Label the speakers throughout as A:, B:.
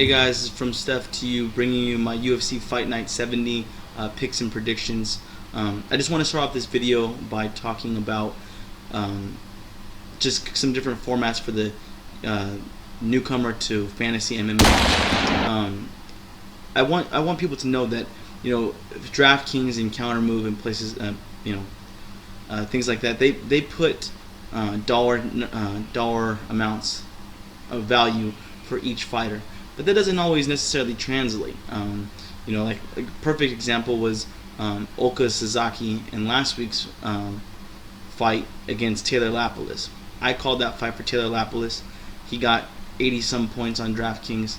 A: Hey guys, this is from Steph to you, bringing you my UFC Fight Night 70 picks and predictions. I just want to start off this video by talking about just some different formats for the newcomer to fantasy MMA. I want people to know that DraftKings and Countermove and places things like that, they put dollar amounts of value for each fighter, but that doesn't always necessarily translate. Like a perfect example was Oka Sasaki in last week's fight against Taylor Lapilus. I called that fight for Taylor Lapilus. He got 80 some points on DraftKings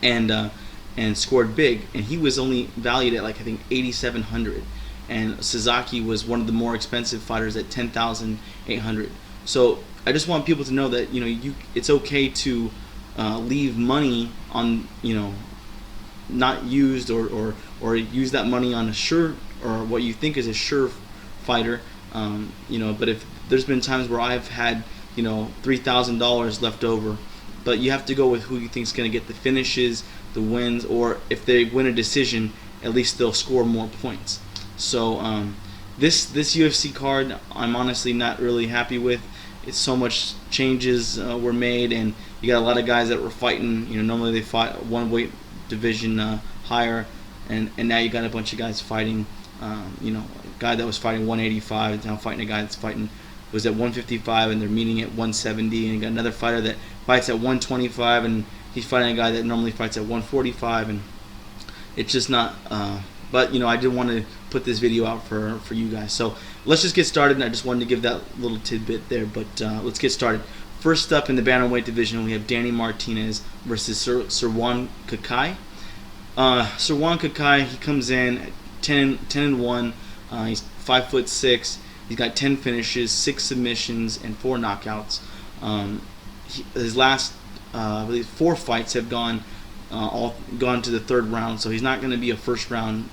A: and scored big, and he was only valued at I think 8,700, and Sasaki was one of the more expensive fighters at 10,800. So I just want people to know that it's okay to leave money on not used or use that money on a sure or what you think is a sure fighter. But if there's been times where I've had $3,000 left over, but you have to go with who you think is going to get the finishes, the wins, or if they win a decision, at least they'll score more points. So this UFC card, I'm honestly not really happy with. It's so much changes were made, and you got a lot of guys that were fighting. Normally they fought one weight division higher, and now you got a bunch of guys fighting. A guy that was fighting 185 is now fighting a guy that's was at 155, and they're meeting at 170. And you got another fighter that fights at 125, and he's fighting a guy that normally fights at 145, and it's just not. But I did want to put this video out for you guys. So let's just get started. And I just wanted to give that little tidbit there. But let's get started. First up in the bantamweight division, we have Danny Martinez versus Serwan Kakai. Serwan Kakai, he comes in at 10-1. He's 5'6". He's got 10 finishes, 6 submissions, and 4 knockouts. His last, I believe, 4 fights have all gone to the third round, so he's not going to be a first round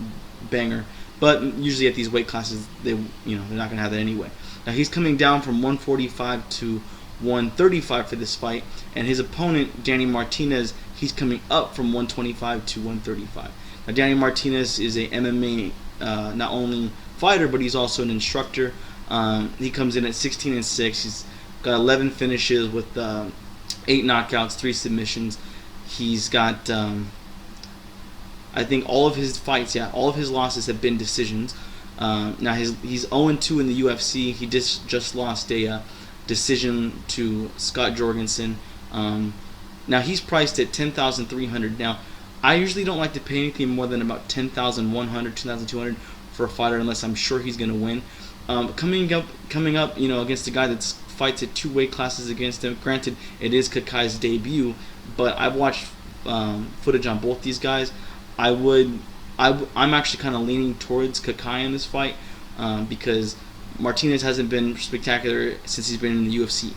A: banger. But usually at these weight classes, they're not going to have that anyway. Now he's coming down from 145 to 135 for this fight, and his opponent Danny Martinez, he's coming up from 125 to 135. Now Danny Martinez is a MMA not only fighter, but he's also an instructor. He comes in at 16-6. He's got 11 finishes with 8 knockouts, 3 submissions. He's got, I think all of his fights, all of his losses have been decisions. Now he's 0-2 in the UFC. He just lost a decision to Scott Jorgensen. Now he's priced at 10,300. Now I usually don't like to pay anything more than about 10,100, 10,200 for a fighter unless I'm sure he's going to win. Coming up, against a guy that fights at 2 weight classes against him. Granted, it is Kakai's debut, but I've watched footage on both these guys. I'm actually kind of leaning towards Kakai in this fight because Martinez hasn't been spectacular since he's been in the UFC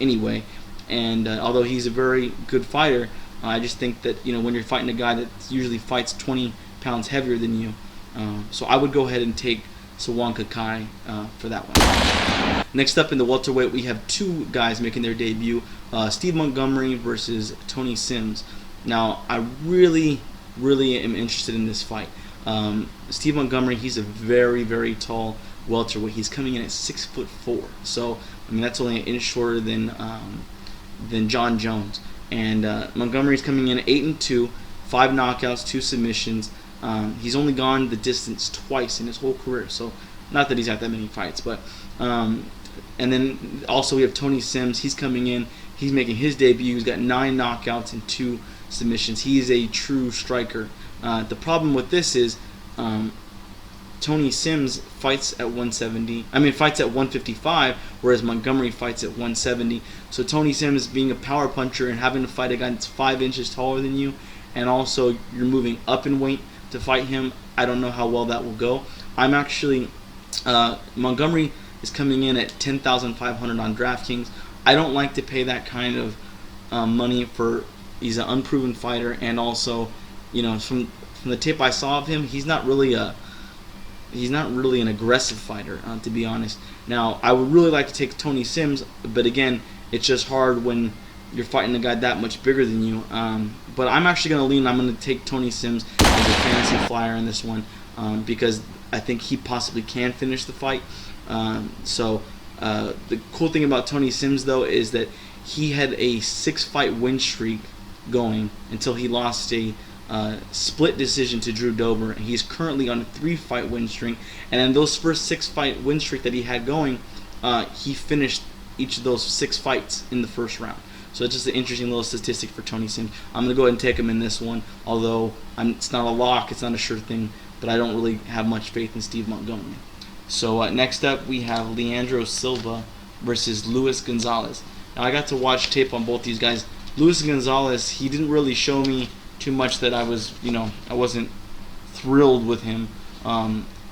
A: anyway. And although he's a very good fighter, I just think that when you're fighting a guy that usually fights 20 pounds heavier than you, so I would go ahead and take Serwan Kakai for that one. Next up in the welterweight, we have 2 guys making their debut. Steve Montgomery versus Tony Sims. Now, I really am interested in this fight. Steve Montgomery, he's a very, very tall welterweight. He's coming in at 6'4". So, that's only an inch shorter than John Jones. And Montgomery's coming in at 8-2, 5 knockouts, 2 submissions. He's only gone the distance twice in his whole career. So, not that he's had that many fights, but and then also we have Tony Sims. He's coming in. He's making his debut. He's got 9 knockouts and 2 submissions. He is a true striker. The problem with this is Tony Sims fights at 155, whereas Montgomery fights at 170. So Tony Sims being a power puncher and having to fight a guy that's 5 inches taller than you, and also you're moving up in weight to fight him, I don't know how well that will go. I'm actually Montgomery is coming in at 10,500 on DraftKings. I don't like to pay that kind of money for. He's an unproven fighter, and also, from the tape I saw of him, he's not really an aggressive fighter, to be honest. Now, I would really like to take Tony Sims, but again, it's just hard when you're fighting a guy that much bigger than you. But I'm actually going to lean. I'm going to take Tony Sims as a fantasy flyer in this one because I think he possibly can finish the fight. The cool thing about Tony Sims, though, is that he had a 6-fight win streak going until he lost a split decision to Drew Dober. He's currently on a 3-fight win streak, and in those first 6-fight win streak that he had going, he finished each of those 6 fights in the first round. So it's just an interesting little statistic for Tony Sims. I'm going to go ahead and take him in this one, although it's not a lock, it's not a sure thing, but I don't really have much faith in Steve Montgomery. So next up, we have Leandro Silva versus Luis Gonzalez. Now, I got to watch tape on both these guys. Luis Gonzalez, he didn't really show me too much that I wasn't thrilled with him.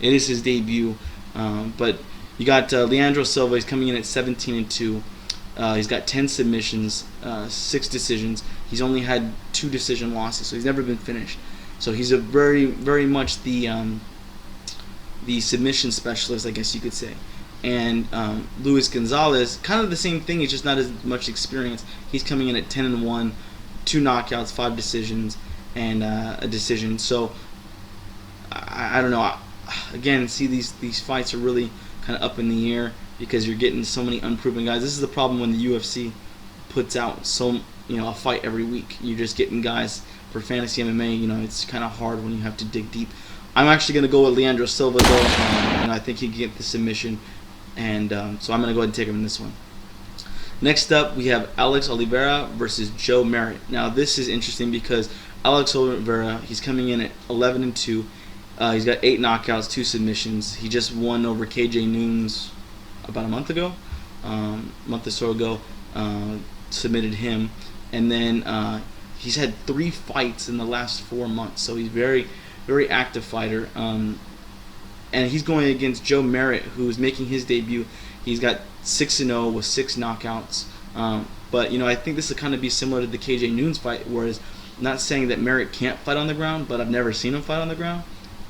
A: It is his debut, but you got Leandro Silva. He's coming in at 17-2. He's got 10 submissions, 6 decisions. He's only had 2 decision losses, so he's never been finished. So he's a very, very much the submission specialist, I guess you could say. And Luis Gonzalez, kind of the same thing. He's just not as much experience. He's coming in at 10-1, 2 knockouts, 5 decisions, and a decision. So I don't know. Again, see, these fights are really kind of up in the air because you're getting so many unproven guys. This is the problem when the UFC puts out a fight every week. You're just getting guys for fantasy MMA. It's kind of hard when you have to dig deep. I'm actually going to go with Leandro Silva, though. I think he can get the submission, and so I'm going to go ahead and take him in this one. Next up, we have Alex Oliveira versus Joe Merritt. Now, this is interesting because Alex Oliveira, he's coming in at 11-2. He's got 8 knockouts, 2 submissions. He just won over KJ Noons about a month or so ago. Submitted him, and then he's had 3 fights in the last 4 months. So he's very, very active fighter. And he's going against Joe Merritt, who's making his debut. He's got 6-0 with 6 knockouts. But I think this will kind of be similar to the KJ Noons fight, whereas not saying that Merritt can't fight on the ground, but I've never seen him fight on the ground.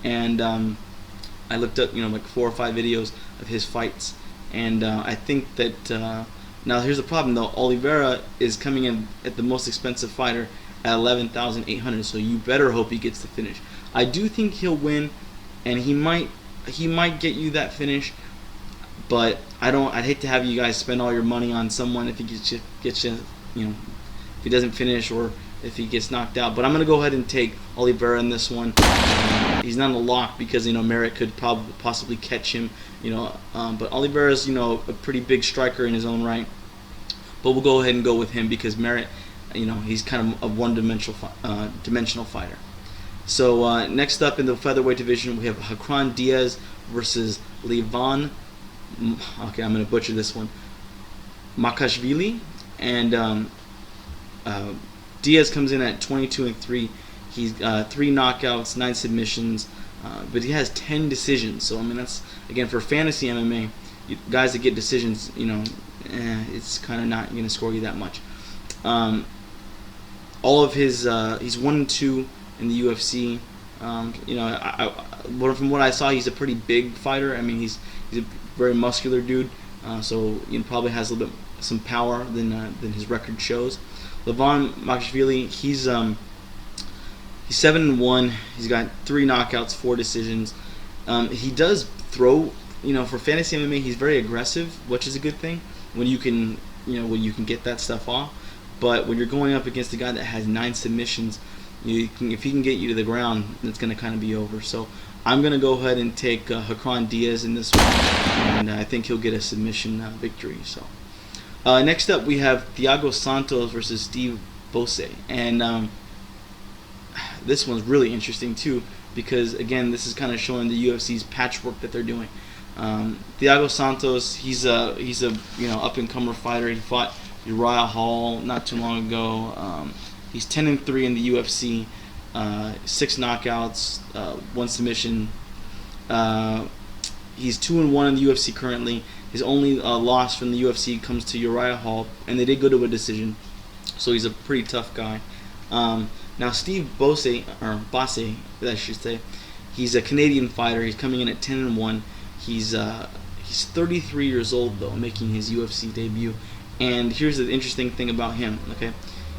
A: And I looked up, like 4 or 5 videos of his fights, and I think that now here's the problem though. Oliveira is coming in at the most expensive fighter at 11,800, so you better hope he gets the finish. I do think he'll win, and he might get you that finish, but I'd hate to have you guys spend all your money on someone if he gets you, if he doesn't finish or if he gets knocked out. But I'm gonna go ahead and take Oliveira in this one. He's not a lock because Merritt could probably possibly catch him, but Oliveira's a pretty big striker in his own right. But we'll go ahead and go with him because Merritt, he's kind of a one-dimensional fighter. So next up in the featherweight division, we have Hakran Diaz versus Levan. Okay, I'm gonna butcher this one. Makashvili, and Diaz comes in at 22-3. He's 3 knockouts, 9 submissions, but he has 10 decisions. So that's, again, for fantasy MMA, guys that get decisions, it's kind of not going to score you that much. All of his, he's 1-2 in the UFC. From what I saw, he's a pretty big fighter. He's a very muscular dude, so probably has a little bit some power than his record shows. Levan Makashvili, he's 7-1. He's got 3 knockouts, 4 decisions. He does throw. For fantasy MMA, he's very aggressive, which is a good thing when you can get that stuff off. But when you're going up against a guy that has 9 submissions, if he can get you to the ground, it's going to kind of be over. So I'm going to go ahead and take Hakran Diaz in this one, and I think he'll get a submission victory. So next up, we have Thiago Santos versus Steve Bose, and this one's really interesting too because, again, this is kind of showing the UFC's patchwork that they're doing. Thiago Santos, he's a up and comer fighter. He fought Uriah Hall not too long ago. He's 10-3 in the UFC, 6 knockouts, 1 submission. He's 2-1 in the UFC currently. His only loss from the UFC comes to Uriah Hall, and they did go to a decision, so he's a pretty tough guy. Now Steve Bose, I should say, he's a Canadian fighter. He's coming in at 10-1. He's 33 years old though, making his UFC debut, And here's the interesting thing about him. Okay,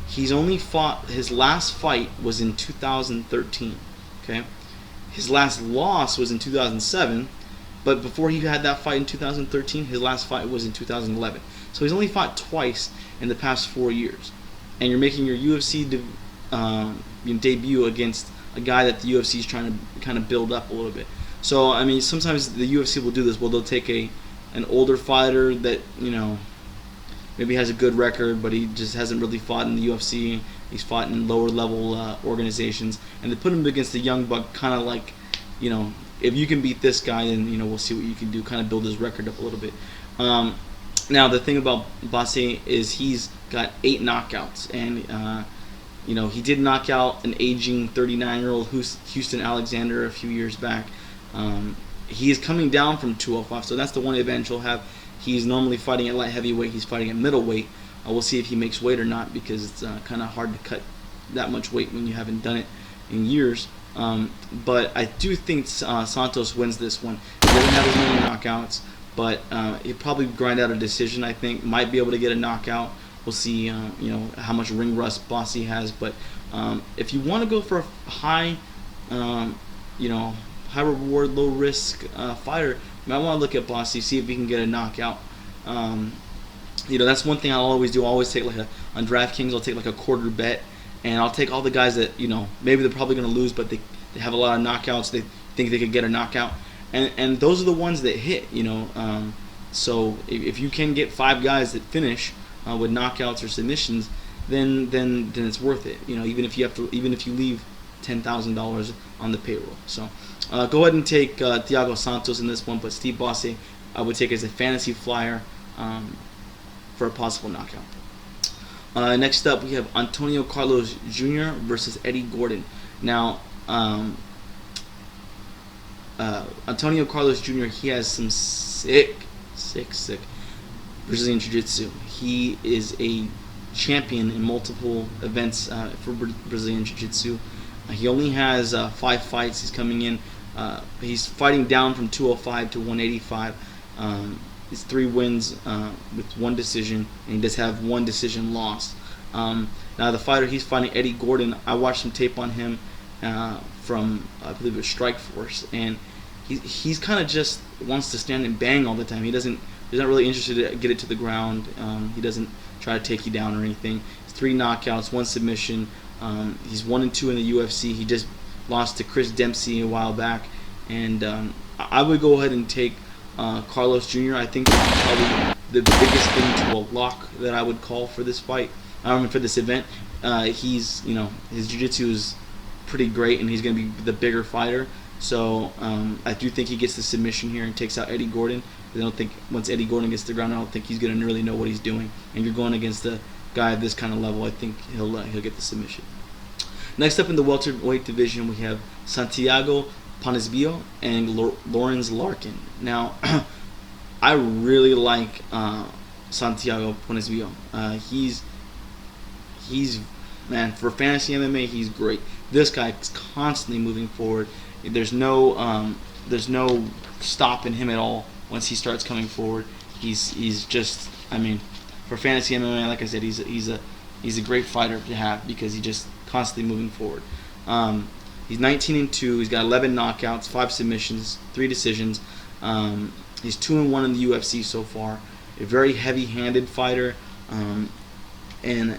A: he's only fought, his last fight was in 2013. Okay, his last loss was in 2007. But before he had that fight in 2013, his last fight was in 2011. So he's only fought twice in the past 4 years. And you're making your UFC debut against a guy that the UFC is trying to kind of build up a little bit. So I mean, sometimes the UFC will do this. Well, they'll take an older fighter that, you know, maybe has a good record, but he just hasn't really fought in the UFC. He's fought in lower level organizations, and they put him against a young buck, kind of like, you know, if you can beat this guy, then, you know, we'll see what you can do. Kind of build his record up a little bit. Now the thing about Bussy is he's got 8 knockouts, and you know, he did knock out an aging 39-year-old Houston Alexander a few years back. He is coming down from 205, so that's the one advantage he'll have. He's normally fighting at light heavyweight. He's fighting at middleweight. We'll see if he makes weight or not, because it's kind of hard to cut that much weight when you haven't done it in years. But I do think Santos wins this one. He doesn't have as many knockouts, but he'll probably grind out a decision. I think might be able to get a knockout. We'll see, you know, how much ring rust Bussy has. But if you want to go for a high, you know, high reward, low risk fighter, you might want to look at Bussy, see if he can get a knockout. You know, that's one thing I'll always do. I'll always take on DraftKings, I'll take like a quarter bet, and I'll take all the guys that, you know, maybe they're probably going to lose, but they have a lot of knockouts. They think they could get a knockout, and those are the ones that hit. You know, so if you can get 5 guys that finish with knockouts or submissions, then it's worth it. You know, even if you leave $10,000 on the payroll. So go ahead and take Thiago Santos in this one, but Steve Bussy I would take as a fantasy flyer for a possible knockout. Next up, we have Antonio Carlos Jr. versus Eddie Gordon. Now, Antonio Carlos Jr., he has some sick Brazilian Jiu-Jitsu. He is a champion in multiple events for Brazilian Jiu-Jitsu. He only has 5 fights. He's coming in. He's fighting down from 205 to 185. It's 3 wins with 1 decision, and he does have 1 decision loss. Now the fighter he's fighting, Eddie Gordon, I watched some tape on him from, I believe it was Strikeforce, and he's kind of just wants to stand and bang all the time. He's not really interested to get it to the ground. He doesn't try to take you down or anything. It's 3 knockouts, 1 submission. He's 1-2 in the UFC. He just lost to Chris Dempsey a while back, and I would go ahead and take Carlos Jr. I think that's probably the biggest thing to a lock that I would call for this fight. For this event. He's, you know, his jiu-jitsu is pretty great, and he's going to be the bigger fighter. So I do think he gets the submission here and takes out Eddie Gordon. I don't think once Eddie Gordon gets to the ground, I don't think he's going to really know what he's doing. And you're going against a guy of this kind of level, I think he'll get the submission. Next up in the welterweight division, we have Santiago Ponzinibbio and Lorenz Larkin. Now, I really like Santiago Ponzinibbio. He's man, for fantasy MMA, he's great. This guy is constantly moving forward. There's no stopping him at all once he starts coming forward. He's just, I mean, for fantasy MMA, like I said, he's a great fighter to have because he's just constantly moving forward. He's 19-2. He's got 11 knockouts, 5 submissions, 3 decisions. He's 2-1 in the UFC so far. A very heavy-handed fighter, and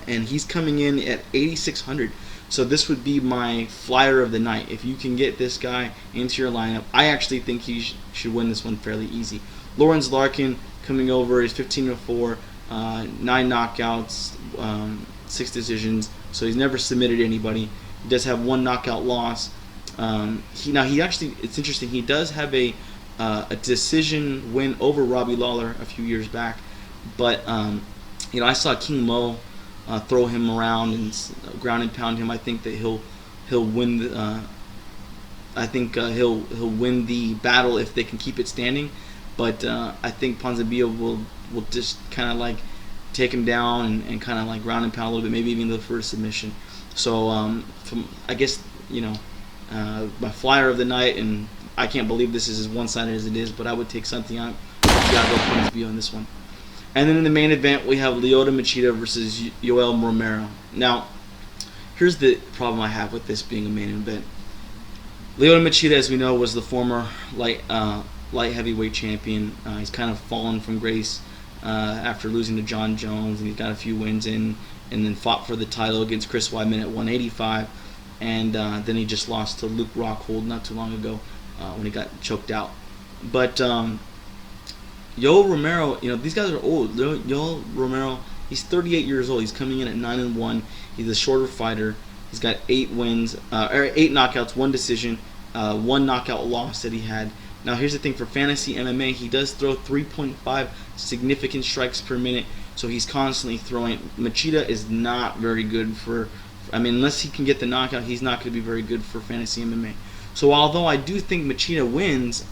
A: he's coming in at 8,600. So this would be my flyer of the night. If you can get this guy into your lineup, I actually think he should win this one fairly easy. Lorenz Larkin coming over is 15-4, 9 knockouts, 6 decisions. So he's never submitted anybody. He does have 1 knockout loss. It's interesting. He does have a decision win over Robbie Lawler a few years back, but I saw King Mo throw him around and ground and pound him. I think that he'll win. He'll win the battle if they can keep it standing. But I think Ponzinibbio will just kind of like take him down and kind of like ground and pound a little bit, maybe even look for a submission. So I guess my flyer of the night, and I can't believe this is as one-sided as it is, but I would take Santiago Ponzinibbio in this one. And then in the main event, we have Lyoto Machida versus Yoel Romero. Now, here's the problem I have with this being a main event. Lyoto Machida, as we know, was the former light heavyweight champion. He's kind of fallen from grace after losing to John Jones, and he's got a few wins in, and then fought for the title against Chris Weidman at 185, and then he just lost to Luke Rockhold not too long ago when he got choked out. But Yoel Romero, these guys are old. Yoel Romero, he's 38 years old. He's coming in at 9-1. He's a shorter fighter. He's got 8 wins, 8 knockouts, 1 decision, 1 knockout loss that he had. Now here's the thing, for fantasy MMA, he does throw 3.5 significant strikes per minute, so he's constantly throwing. Machida is not very good unless he can get the knockout, he's not going to be very good for fantasy MMA. So although I do think Machida wins,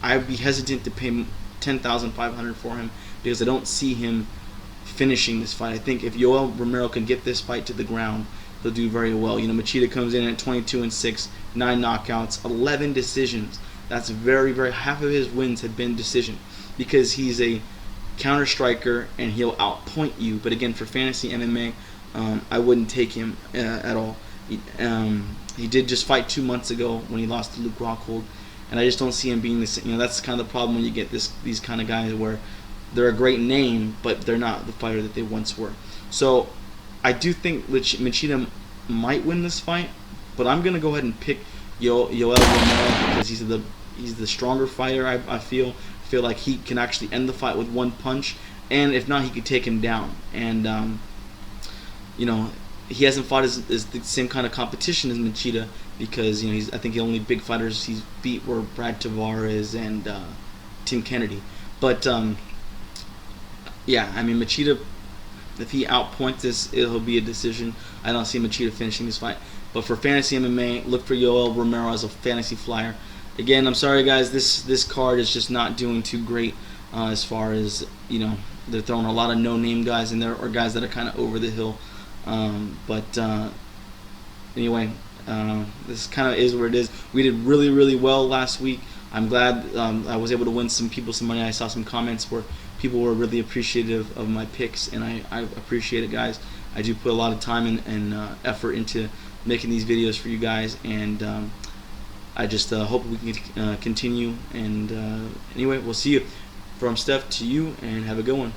A: I'd be hesitant to pay $10,500 for him because I don't see him finishing this fight. I think if Yoel Romero can get this fight to the ground, he'll do very well. Machida comes in at 22-6, 9 knockouts, 11 decisions. That's very, very, half of his wins have been decision because he's a counter striker and he'll outpoint you. But again, for fantasy MMA, I wouldn't take him at all. He did just fight 2 months ago when he lost to Luke Rockhold, and I just don't see him being this. That's kind of the problem when you get these kind of guys where they're a great name, but they're not the fighter that they once were. So I do think Machida might win this fight, but I'm gonna go ahead and pick Yoel Romero because he's the stronger fighter. I feel like he can actually end the fight with 1 punch, and if not, he could take him down. And he hasn't fought as the same kind of competition as Machida because I think the only big fighters he's beat were Brad Tavares and Tim Kennedy. But Machida, if he outpoints this, it'll be a decision. I don't see Machida finishing this fight. But for fantasy MMA, look for Yoel Romero as a fantasy flyer. Again, I'm sorry guys, this card is just not doing too great as far as, they're throwing a lot of no-name guys in there or guys that are kind of over the hill. Anyway, this kind of is where it is. We did really, really well last week. I'm glad I was able to win some people some money. I saw some comments where people were really appreciative of my picks, and I appreciate it, guys. I do put a lot of time and effort into making these videos for you guys, and I just hope we can continue. And anyway, we'll see you. From Steph to you, and have a good one.